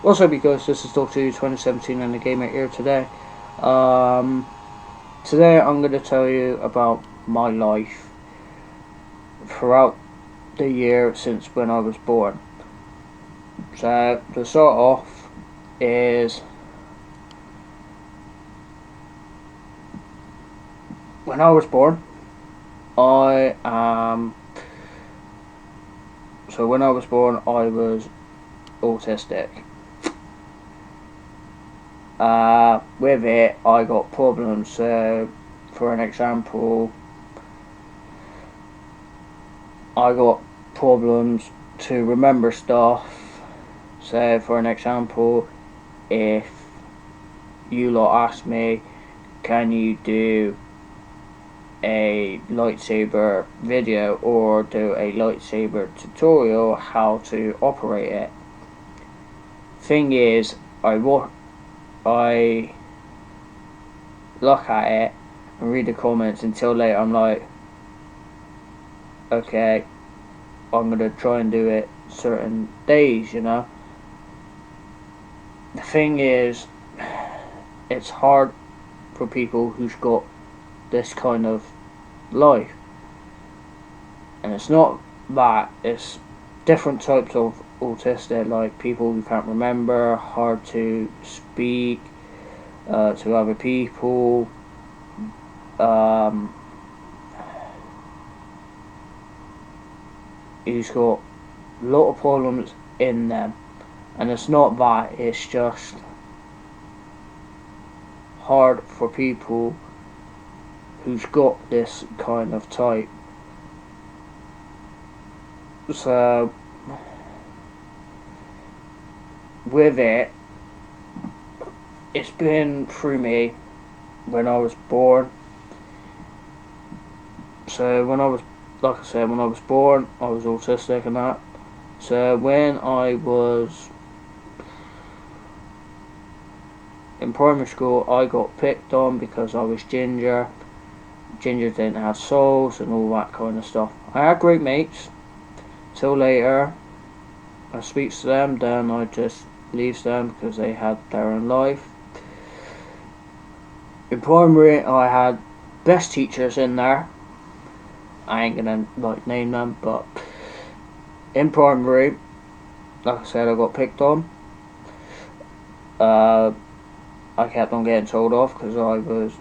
What's up, you guys? This is Doctor 2017 and the Gamer here today. Today I'm going to tell you about my life throughout the year since when I was born. So to start off is when I was born. When I was born, I was autistic. With it, I got problems. So, for an example, I got problems to remember stuff. So, for an example, if you lot ask me, can you do a lightsaber video or do a lightsaber tutorial how to operate it? Thing is, I look at it and read the comments until later. I'm like, okay, I'm gonna try and do it certain days, you know. The thing is, it's hard for people who's got this kind of life, and it's not that, it's different types of autistic, like people who can't remember, hard to speak to other people, he's got a lot of problems in them, and it's not that, it's just hard for people who's got this kind of type. So with it, it's been through me when I was born. So when I was, like I said, when I was born, I was autistic and that. So when I was in primary school, I got picked on because I was ginger. Ginger didn't have souls and all that kind of stuff. I had great mates till later. I speak to them, then I just leave them because they had their own life. In primary, I had best teachers in there. I ain't gonna name them, but in primary, like I said, I got picked on. I kept on getting told off because I was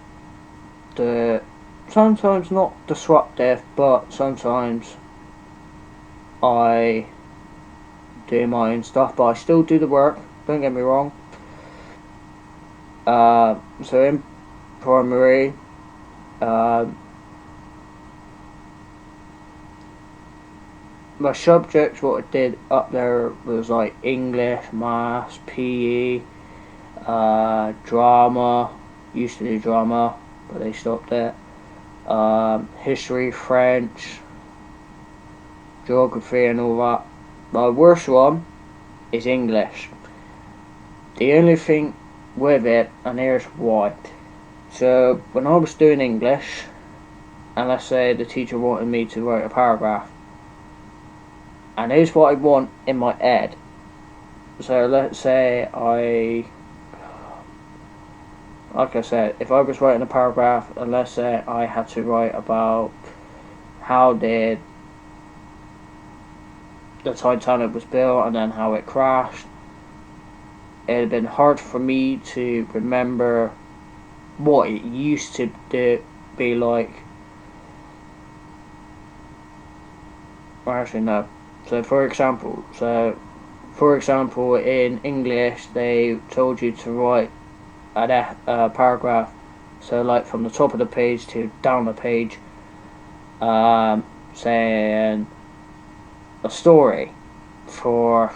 sometimes not disruptive, but sometimes I do my own stuff, but I still do the work, don't get me wrong. So in primary, my subjects, what I did up there was like English, Maths, PE, drama. Used to do drama, but they stopped it. History, French, geography and all that. My worst one is English. The only thing with it, and here's why. So when I was doing English, and let's say the teacher wanted me to write a paragraph, and here's what I want in my head. So let's say like I said, if I was writing a paragraph, and let's say I had to write about how did the Titanic was built and then how it crashed, it had been hard for me to remember what it used to be like. Or actually no. So for example, For example, in English, they told you to write a paragraph. So, like from the top of the page to down the page, saying a story for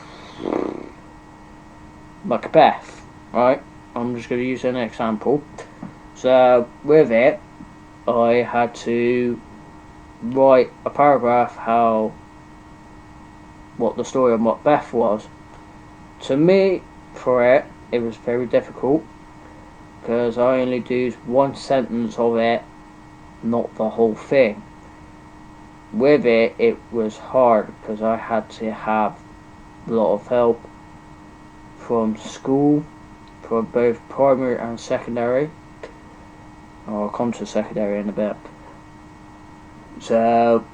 Macbeth, right? I'm just going to use an example. So, with it, I had to write a paragraph what the story of Macbeth was. To me, for it, it was very difficult because I only do one sentence of it, not the whole thing. With it, it was hard because I had to have a lot of help from school, for both primary and secondary. I'll come to secondary in a bit. So,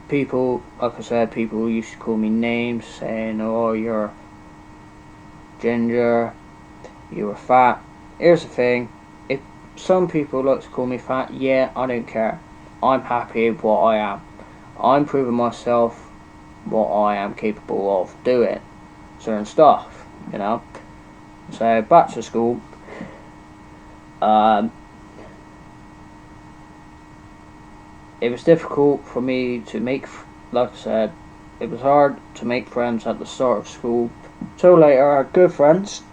people, like I said, people used to call me names, saying, "Oh, you're ginger, you were fat." Here's the thing: if some people like to call me fat, yeah, I don't care. I'm happy with what I am. I'm proving myself what I am capable of doing certain stuff, you know. So back to school. It was difficult for me to make, like I said, it was hard to make friends at the start of school. So later I had good friends,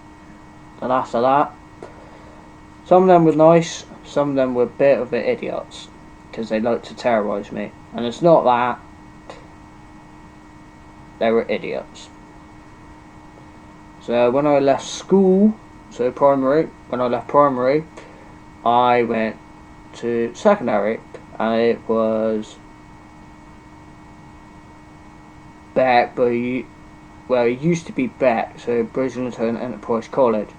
and after that, some of them were nice, some of them were a bit of idiots, because they liked to terrorise me. And it's not that, they were idiots. So when I left school, when I left primary, I went to secondary, and it was Beck, but it used to be Beck, so Bridgerton Enterprise College.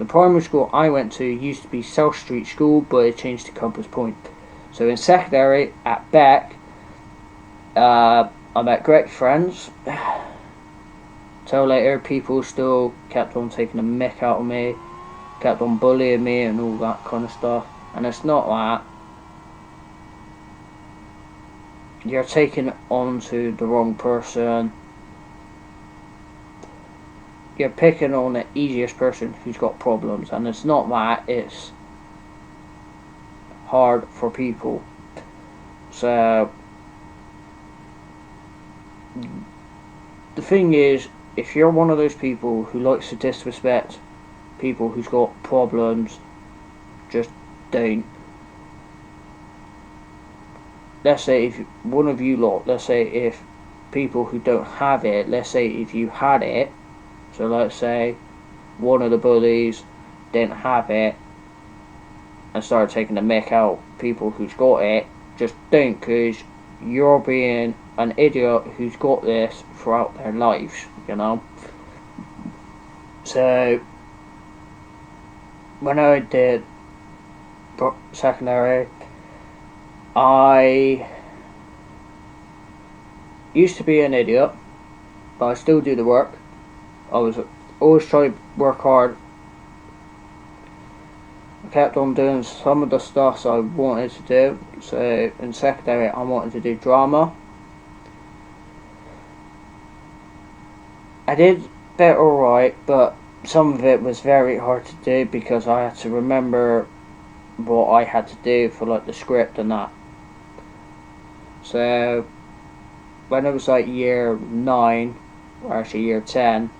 The primary school I went to used to be South Street School, but it changed to Compass Point. So in secondary at Beck, I met great friends. Till later, people still kept on taking a mick out of me, kept on bullying me and all that kind of stuff. And it's not that. You're taking on to the wrong person. You're picking on the easiest person who's got problems, and it's not that, it's hard for people. So the thing is, if you're one of those people who likes to disrespect people who's got problems, just don't. Let's say if one of you lot, let's say if people who don't have it, let's say if you had it, so let's say one of the bullies didn't have it and started taking the mick out people who's got it, just don't, because you're being an idiot who's got this throughout their lives, you know. So when I did secondary, I used to be an idiot, but I still do the work. I was always trying to work hard. I kept on doing some of the stuff I wanted to do. So in secondary, I wanted to do drama. I did better alright, but some of it was very hard to do because I had to remember what I had to do for like the script and that. So when it was like year 9, or actually year 10,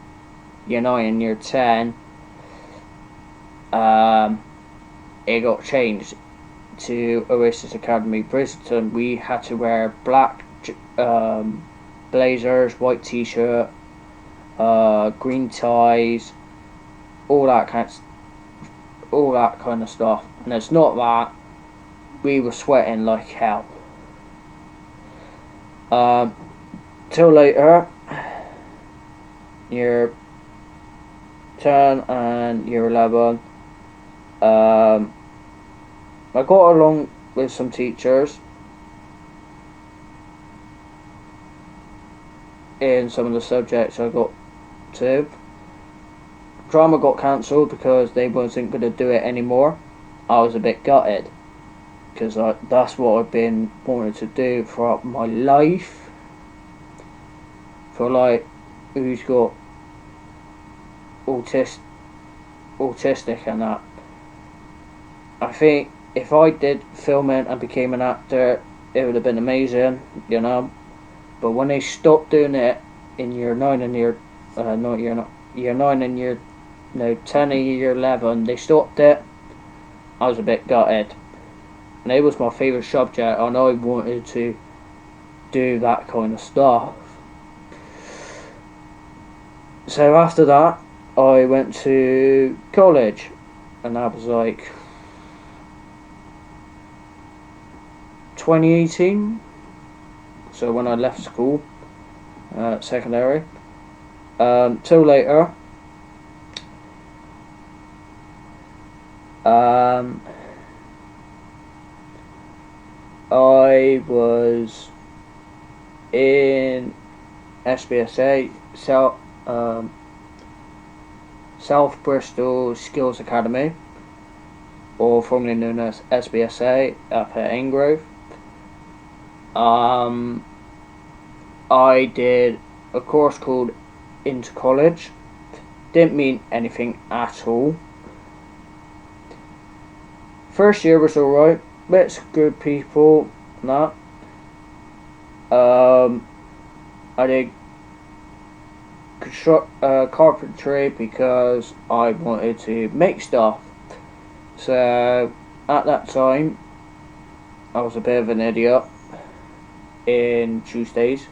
year 9 and year 10, it got changed to Oasis Academy Bridgerton. We had to wear black blazers, white t-shirt, green ties, all that kind of stuff. And it's not that, we were sweating like hell. Till later, year 10 and year 11, I got along with some teachers in some of the subjects I got to. Drama got cancelled because they wasn't going to do it anymore. I was a bit gutted because that's what I've been wanting to do throughout my life. for like who's got autistic and that. I think if I did filming and became an actor, it would have been amazing, you know. But when they stopped doing it in year 9 and year 9 and year 10 and year 11, they stopped it. I was a bit gutted, and it was my favourite subject, and I wanted to do that kind of stuff. So after that, I went to college, and that was like 2018. So when I left school, secondary, till later. I was in SBSA, South Bristol Skills Academy, or formerly known as SBSA, up at Ingrove. I did a course called Into College. Didn't mean anything at all. First year was alright, met some good people and that. I did carpentry because I wanted to make stuff. So at that time, I was a bit of an idiot in Tuesdays,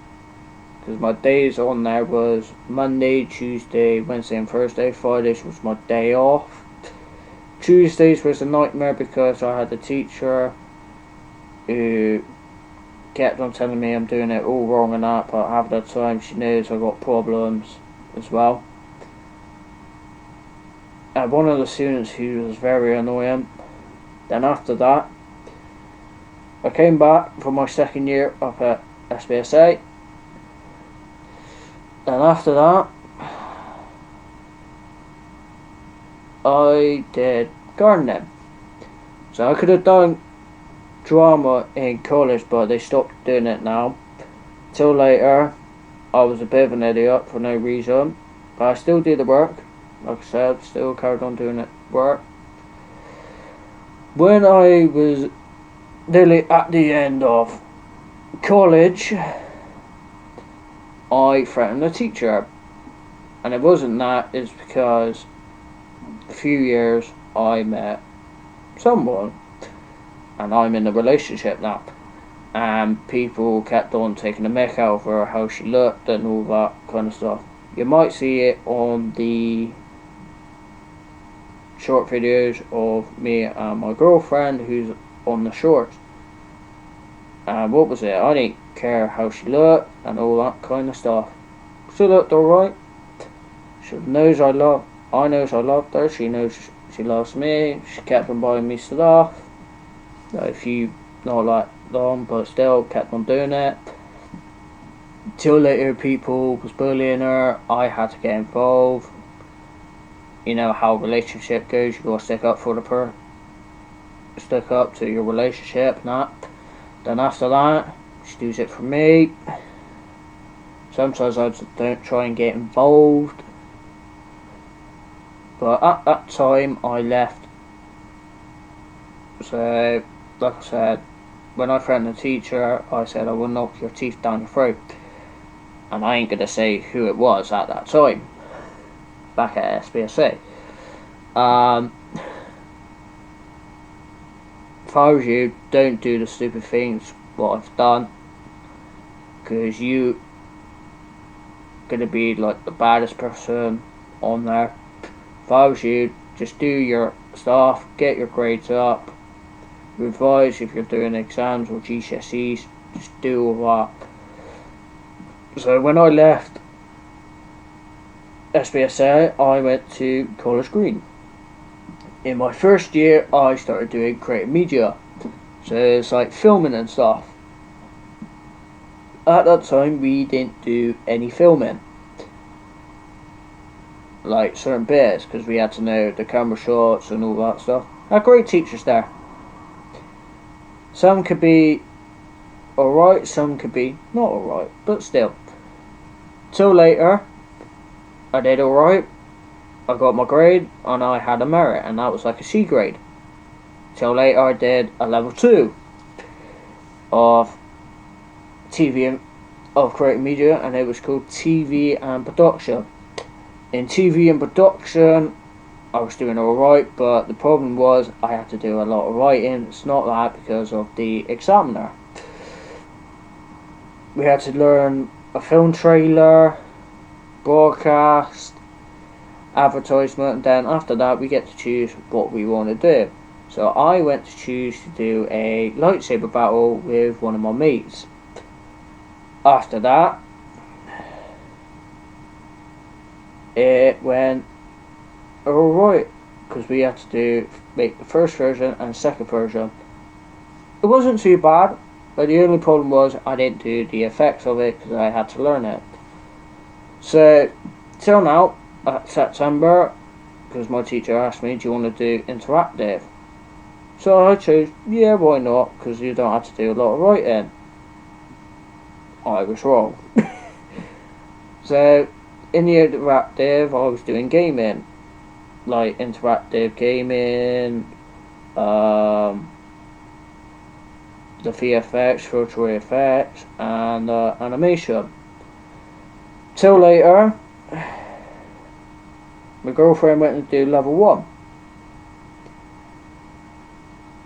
because my days on there was Monday, Tuesday, Wednesday and Thursday. Fridays was my day off. Tuesdays was a nightmare because I had a teacher who kept on telling me I'm doing it all wrong and that, but half the time she knows I got problems as well. And one of the students who was very annoying. Then after that, I came back for my second year up at SBSA. And after that, I did gardening. So I could have done drama in college, but they stopped doing it now. Till later, I was a bit of an idiot for no reason, but I still did the work. Like I said, still carried on doing it work. When I was nearly at the end of college, I threatened a teacher, and it wasn't that. It's because a few years I met someone, and I'm in a relationship now, and people kept on taking the mick out of her, how she looked and all that kind of stuff. You might see it on the short videos of me and my girlfriend who's on the shorts. And what was it? I didn't care how she looked and all that kind of stuff. She looked alright. She knows I loved her. She knows she loves me. She kept on buying me stuff. A few, not like long, but still kept on doing it. Till later, people was bullying her. I had to get involved. You know how a relationship goes. You gotta stick up for stick up to your relationship and that. Then after that, she does it for me. Sometimes I don't try and get involved. But at that time, I left. So, like I said, when I threatened the teacher, I said I will knock your teeth down your throat. And I ain't gonna say who it was at that time. Back at SBSA. If I was you, don't do the stupid things what I've done, because you gonna be like the baddest person on there. If I was you, just do your stuff, get your grades up, revise if you're doing exams or GCSEs, just do all that. So when I left SBSA, I went to College Green. In my first year, I started doing creative media, so it's like filming and stuff. At that time, we didn't do any filming, like certain bits, because we had to know the camera shots and all that stuff. I had great teachers there. Some could be alright, some could be not alright, but still. Till later, I did alright. I got my grade and I had a merit, and that was like a C grade. Till later, I did a level 2 of TV and of creative media, and it was called TV and production. In TV and production, I was doing alright, but the problem was I had to do a lot of writing. It's not that because of the examiner. We had to learn a film trailer, broadcast, advertisement, and then after that we get to choose what we want to do. So I went to choose to do a lightsaber battle with one of my mates. After that, it went alright, because we had to make the first version and second version. It wasn't too bad, but the only problem was I didn't do the effects of it because I had to learn it. So, till now, at September, because my teacher asked me, do you want to do interactive? So I chose, yeah, why not, because you don't have to do a lot of writing. I was wrong. So, in the interactive, I was doing gaming. Like interactive gaming, the VFX, virtual effects, and animation. Till later, my girlfriend went to do level 1.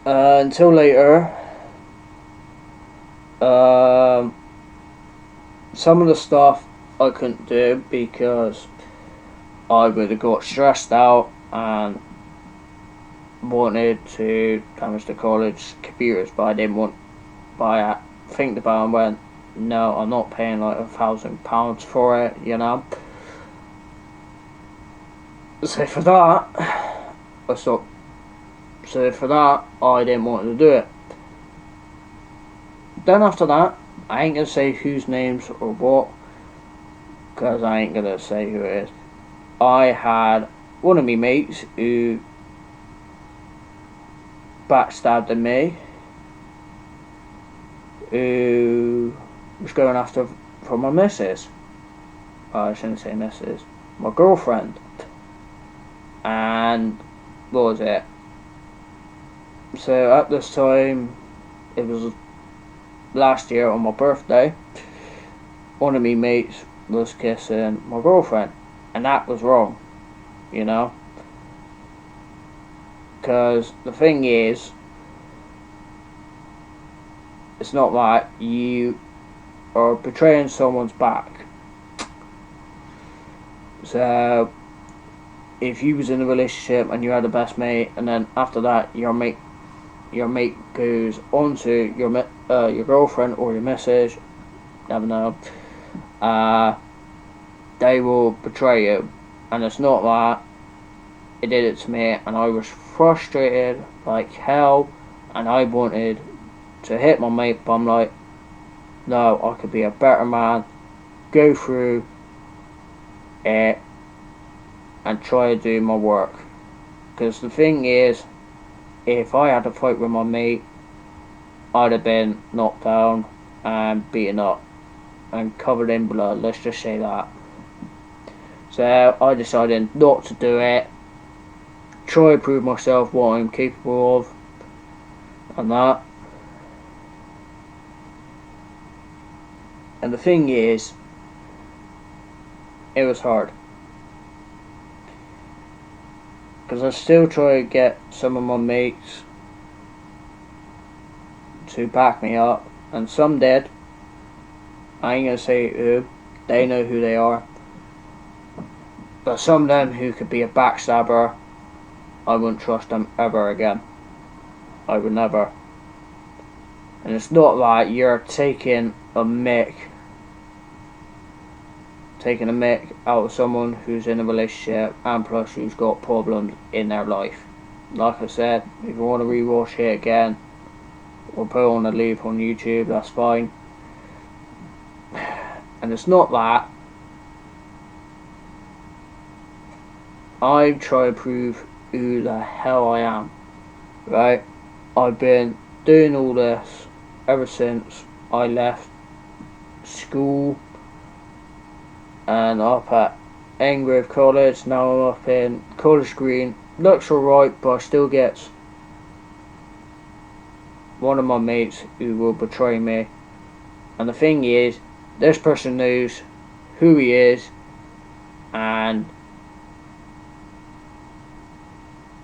Until later, some of the stuff I couldn't do because I would have got stressed out and wanted to damage the college computers, but I didn't want. But I think about it and went, no, I'm not paying like £1,000 for it, you know. So for that, I stopped. So for that, I didn't want to do it. Then after that, I ain't gonna say whose names or what, because I ain't gonna say who it is. I had one of my mates who backstabbed me, who was going after for my missus. I shouldn't say missus, my girlfriend. And what was it? So at this time, it was last year on my birthday, one of me mates was kissing my girlfriend, and that was wrong, you know. Because the thing is, it's not like you are betraying someone's back. So if you was in a relationship and you had a best mate, and then after that your mate goes on to your girlfriend or your missus, never know, they will betray you. And it's not that. It did it to me, and I was frustrated like hell, and I wanted to hit my mate, but I'm like, no, I could be a better man, go through it and try to do my work. Because the thing is, if I had to fight with my mate, I'd have been knocked down and beaten up and covered in blood, let's just say that. So I decided not to do it, try to prove myself what I'm capable of, and that. And the thing is, it was hard, because I still try to get some of my mates to back me up, and some did. I ain't gonna say who, they know who they are. But some of them who could be a backstabber, I wouldn't trust them ever again. I would never. And it's not like you're taking a mick out of someone who's in a relationship and plus who's got problems in their life. Like I said, if you want to rewatch it again or put on a leave on YouTube, that's fine. And it's not that. I try to prove who the hell I am, right? I've been doing all this ever since I left school. and up at Engrave College. Now I'm up in College Green. Looks alright, but I still get one of my mates who will betray me. And the thing is, this person knows who he is, and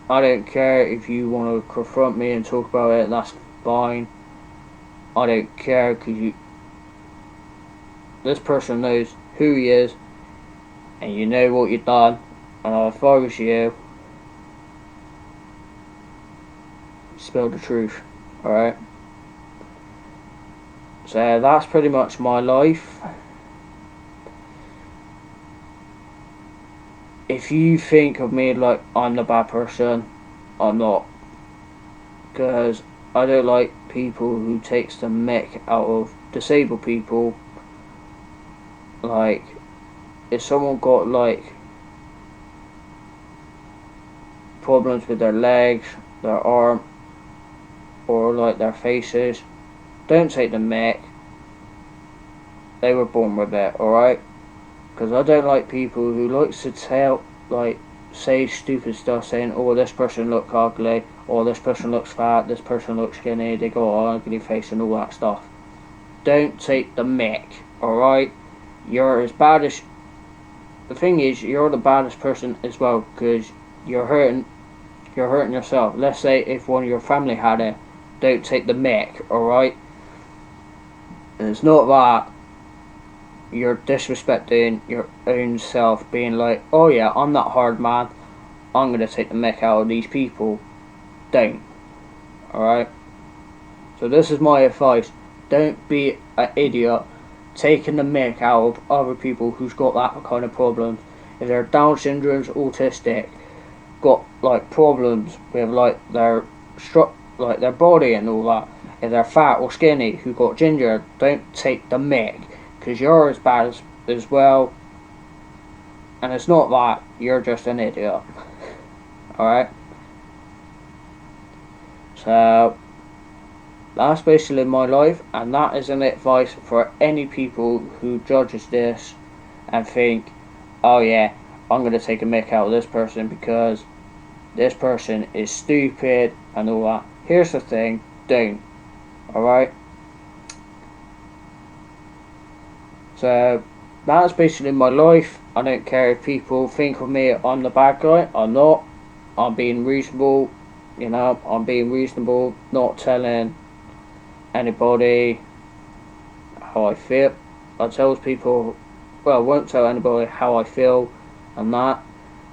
I don't care if you want to confront me and talk about it, that's fine. I don't care, because this person knows who he is, and you know what you've done. And if I was you, spill the truth, alright? So that's pretty much my life. If you think of me like I'm the bad person, I'm not. Because I don't like people who takes the mick out of disabled people. Like, if someone got like problems with their legs, their arm, or like their faces, don't take the mick. They were born with it, alright? Because I don't like people who likes to say stupid stuff, saying, oh, this person looks ugly, or this person looks fat, this person looks skinny, they got an ugly face and all that stuff. Don't take the mick, alright? You're as bad as... The thing is, you're the baddest person as well, because you're hurting yourself. Let's say if one of your family had it, don't take the mick, alright? And it's not that you're disrespecting your own self, being like, oh yeah, I'm that hard man, I'm gonna take the mick out of these people. Don't. Alright? So this is my advice. Don't be an idiot taking the mick out of other people who's got that kind of problems. If they're Down syndrome's autistic, got like problems with like their body and all that. If they're fat or skinny, who got ginger, don't take the mick, because you're as bad as well. And it's not that, you're just an idiot. Alright? So that's basically my life, and that is an advice for any people who judges this and think, oh yeah, I'm going to take a mick out of this person because this person is stupid and all that. Here's the thing, don't. Alright? So that's basically my life. I don't care if people think of me I'm the bad guy. I'm not. I'm being reasonable. You know, I'm being reasonable, not telling anybody how I feel. I tell people, well, I won't tell anybody how I feel and that.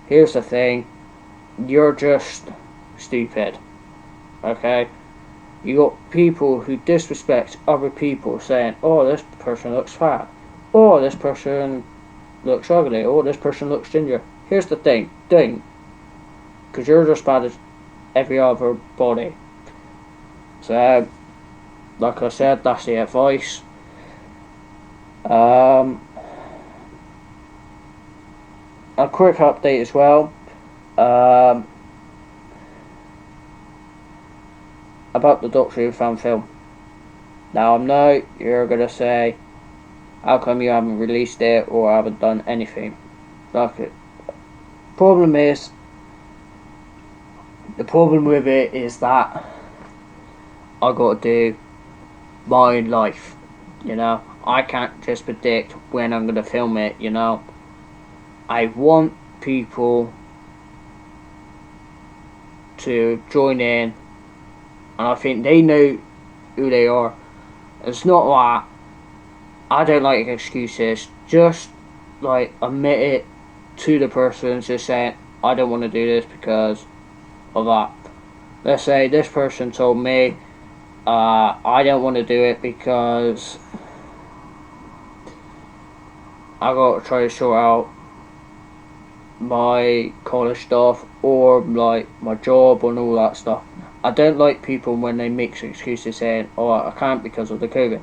Here's the thing, you're just stupid, okay? You got people who disrespect other people, saying, oh, this person looks fat, oh, this person looks ugly, oh, this person looks ginger. Here's the thing, don't, because you're just bad as every other body. So like I said, that's the advice. A quick update as well, about the Doctor Who fan film. Now I know you're gonna say, how come you haven't released it or haven't done anything? Like it. The problem with it is that I gotta do my life, you know. I can't just predict when I'm gonna film it, you know. I want people to join in, and I think they know who they are. It's not that I don't like excuses, just like admit it to the person, just saying I don't want to do this because of that. Let's say this person told me I don't want to do it because I got to try to sort out my college stuff or like my job and all that stuff. I don't like people when they make excuses saying, oh, I can't because of the COVID.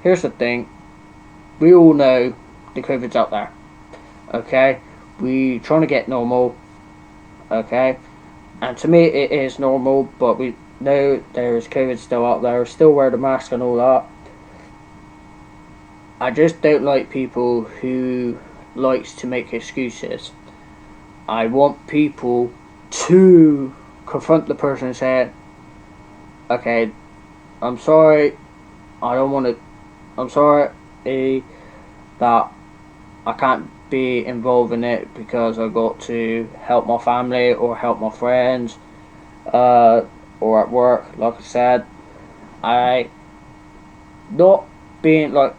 Here's the thing, we all know the COVID's out there, okay? We trying to get normal, okay? And to me it is normal, but we know there is COVID still out there, still wear the mask and all that. I just don't like people who likes to make excuses. I want people to confront the person and say, okay, I'm sorry, I don't want to, I'm sorry that I can't be involved in it because I got to help my family or help my friends, or at work. Like I said, I not being like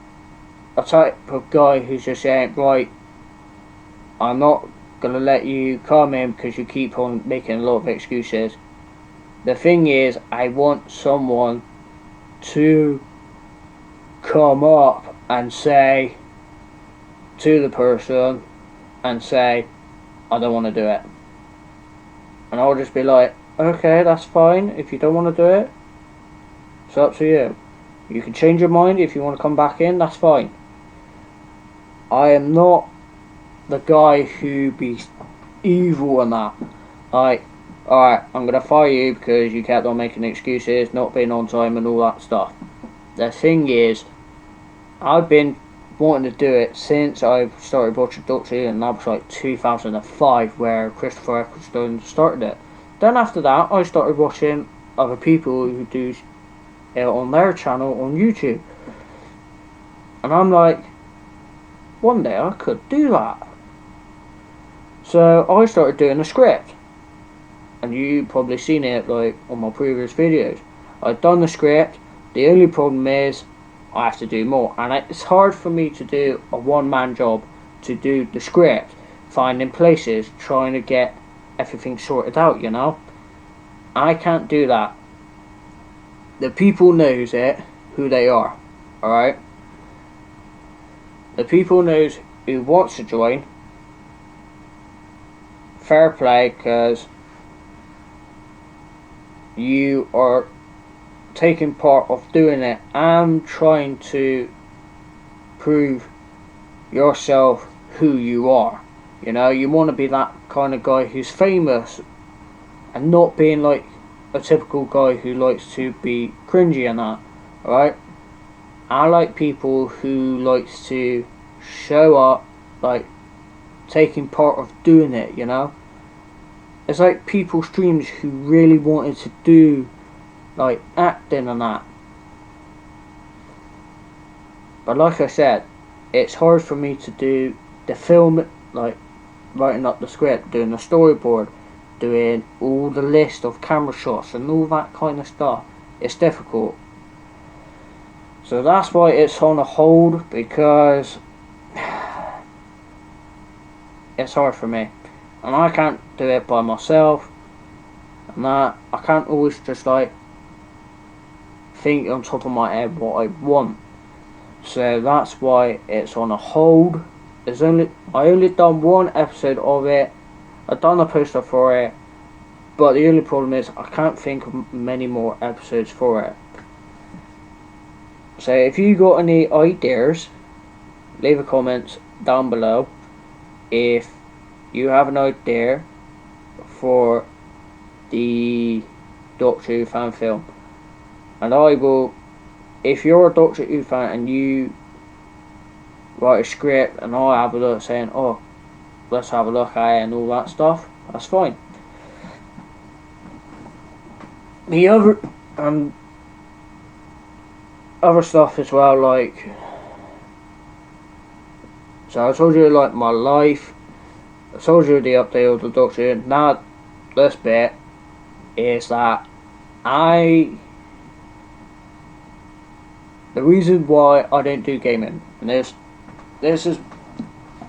a type of guy who's just saying, right, I'm not gonna let you come in because you keep on making a lot of excuses. The thing is, I want someone to come up and say to the person and say, I don't want to do it. And I'll just be like, okay, that's fine. If you don't want to do it, it's up to you. You can change your mind if you want to come back in, that's fine. I am not the guy who be evil and that. Like, alright, I'm going to fire you because you kept on making excuses, not being on time and all that stuff. The thing is, I've been wanting to do it since I started watching Doctor Who, and that was like 2005 where Christopher Eccleston started it. Then after that, I started watching other people who do it on their channel on YouTube. And I'm like, one day I could do that. So I started doing a script. And you probably seen it like on my previous videos. I've done the script. The only problem is I have to do more, and it's hard for me to do a one-man job to do the script, finding places, trying to get everything sorted out, you know. I can't do that. The people knows it, who they are, alright? The people knows who wants to join. Fair play, because you are taking part of doing it and trying to prove yourself who you are. You know, you want to be that kind of guy who's famous and not being like a typical guy who likes to be cringy and that, right? I like people who likes to show up, like taking part of doing it, you know. It's like people's dreams who really wanted to do like acting and that. But like I said, it's hard for me to do the film, like writing up the script, doing the storyboard, doing all the list of camera shots and all that kind of stuff. It's difficult. So that's why it's on a hold, because it's hard for me. And I can't do it by myself. And that, I can't always just like think on top of my head what I want. So that's why it's on a hold. I only done one episode of it. I've done a poster for it, but the only problem is I can't think of many more episodes for it. So if you got any ideas, leave a comment down below. If you have an idea for the Doctor Who fan film, and I will, if you're a Doctor Who fan and you write a script and I'll have a look saying, oh, let's have a look at it and all that stuff, that's fine. The other stuff as well, like, so I told you like my life, I told you the update of the Doctor Who. Now this bit is that the reason why I don't do gaming, and this is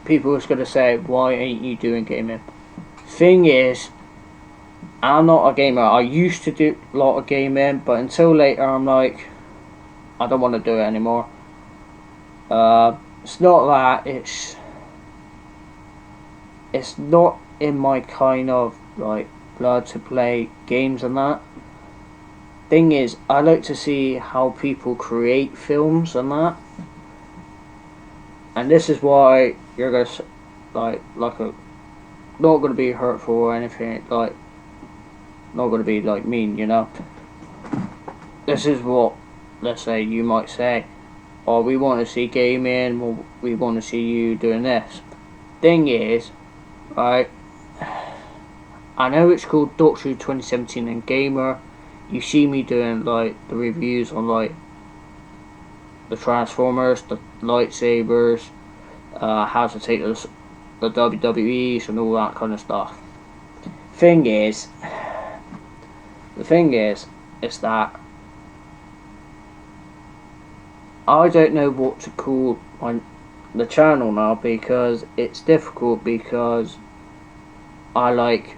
people who's gonna say, why ain't you doing gaming? Thing is, I'm not a gamer. I used to do a lot of gaming, but until later I'm like, I don't want to do it anymore. It's not that, it's not in my kind of like blood to play games and that. Thing is, I like to see how people create films and that, and this is why you're gonna like a not gonna be hurtful or anything, like not gonna be like mean, you know. This is what, let's say, you might say, oh, we want to see gaming, well, we want to see you doing this. Thing is, right, I know it's called Doctor Who 2017 and Gamer. You see me doing like the reviews on like the Transformers, the lightsabers, how to take the WWEs and all that kind of stuff. Thing is, the thing is that I don't know what to call the channel now, because it's difficult, because I like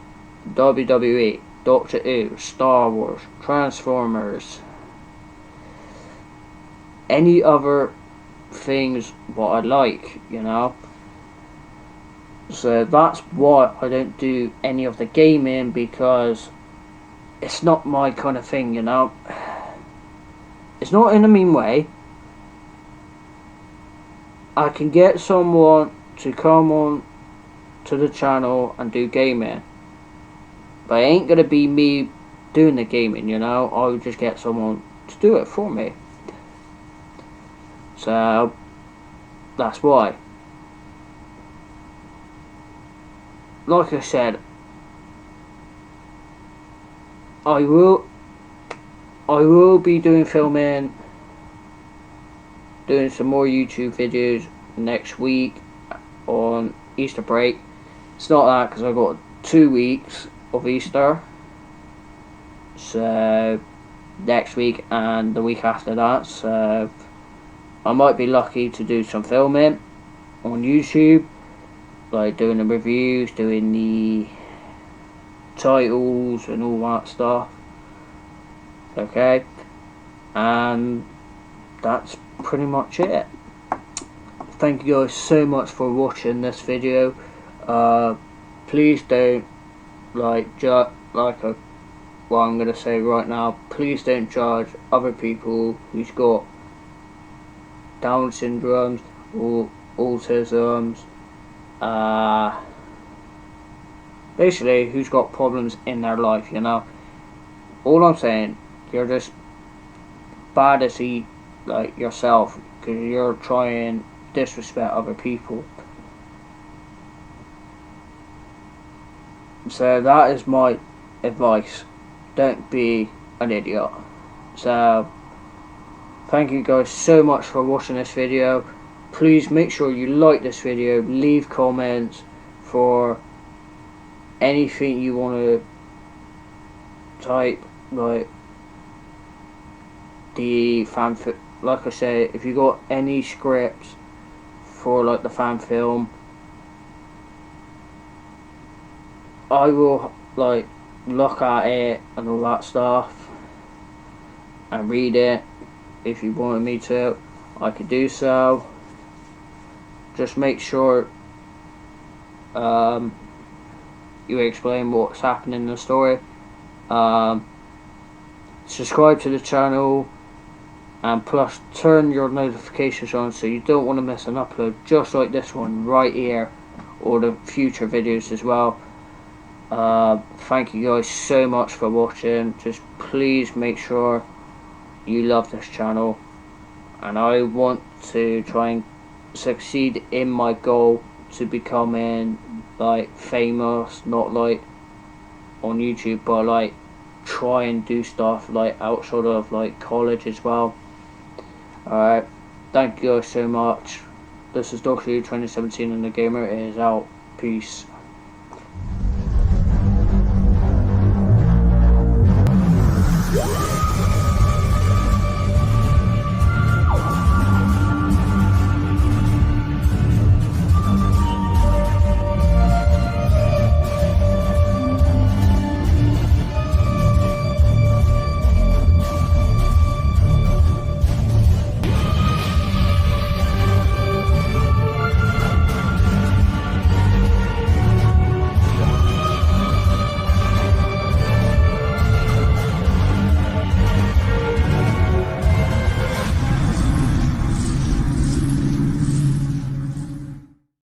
WWE, Doctor Who, Star Wars, Transformers, any other things what I like, you know. So that's why I don't do any of the gaming, because it's not my kind of thing, you know. It's not in a mean way. I can get someone to come on to the channel and do gaming, but it ain't gonna be me doing the gaming, you know. I would just get someone to do it for me. So that's why. Like I said, I will be doing filming, doing some more YouTube videos next week on Easter break. It's not that, because I got 2 weeks of Easter, so next week and the week after that, so I might be lucky to do some filming on YouTube, like doing the reviews, doing the titles and all that stuff. Okay, and that's pretty much it. Thank you guys so much for watching this video. Please don't what I'm gonna say right now. Please don't judge other people who's got Down syndromes or autisms. Basically, who's got problems in their life, you know. All I'm saying, you're just bad as like yourself, because you're trying to disrespect other people. So that is my advice. Don't be an idiot. So thank you guys so much for watching this video. Please make sure you like this video, leave comments for anything you want to type, like the fanfic. Like I say, if you got any scripts for like the fan film, I will like look at it and all that stuff and read it. If you wanted me to, I could do so. Just make sure you explain what's happening in the story. Subscribe to the channel, and plus turn your notifications on so you don't want to miss an upload just like this one right here, or the future videos as well. Thank you guys so much for watching. Just please make sure you love this channel, and I want to try and succeed in my goal to becoming like famous, not like on YouTube, but like try and do stuff like outside of like college as well. Alright, thank you guys so much. This is Doctor Who 2017 and the Gamer is out. Peace.